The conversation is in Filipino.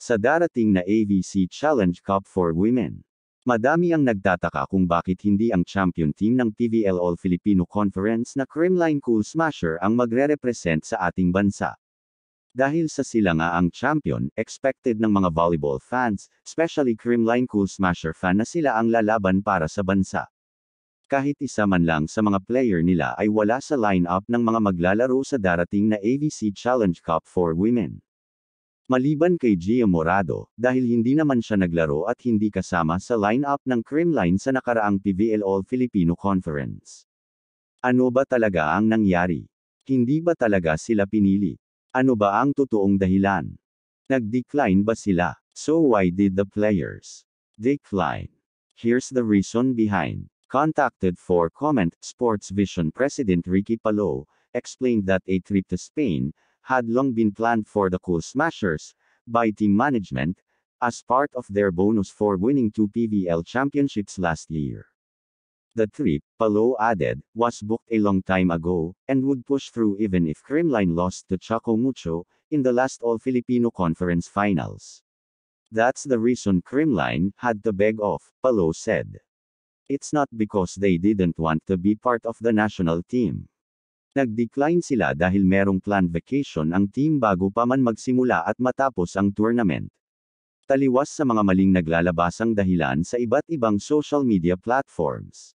sa darating na AVC Challenge Cup for Women. Madami ang nagtataka kung bakit hindi ang champion team ng PVL All-Filipino Conference na Creamline Cool Smasher ang magre-represent sa ating bansa. Dahil sa sila nga ang champion, expected ng mga volleyball fans, especially Creamline Cool Smasher fan na sila ang lalaban para sa bansa. Kahit isa man lang sa mga player nila ay wala sa line-up ng mga maglalaro sa darating na AVC Challenge Cup for Women. Maliban kay Gia Morado, dahil hindi naman siya naglaro at hindi kasama sa line-up ng Creamline sa nakaraang PVL All-Filipino Conference. Ano ba talaga ang nangyari? Hindi ba talaga sila pinili? Ano ba ang totoong dahilan? Nag-decline ba sila? So why did the players decline? Here's the reason behind. Contacted for comment, Sports Vision President Ricky Palo explained that a trip to Spain had long been planned for the Cool Smashers by team management as part of their bonus for winning 2 PVL championships last year. The trip, Palo added, was booked a long time ago and would push through even if Creamline lost to Chaco Mucho in the last All-Filipino Conference Finals. That's the reason Creamline had to beg off, Palo said. It's not because they didn't want to be part of the national team. Nag-decline sila dahil merong planned vacation ang team bago pa man magsimula at matapos ang tournament. Taliwas sa mga maling naglalabasang dahilan sa iba't ibang social media platforms.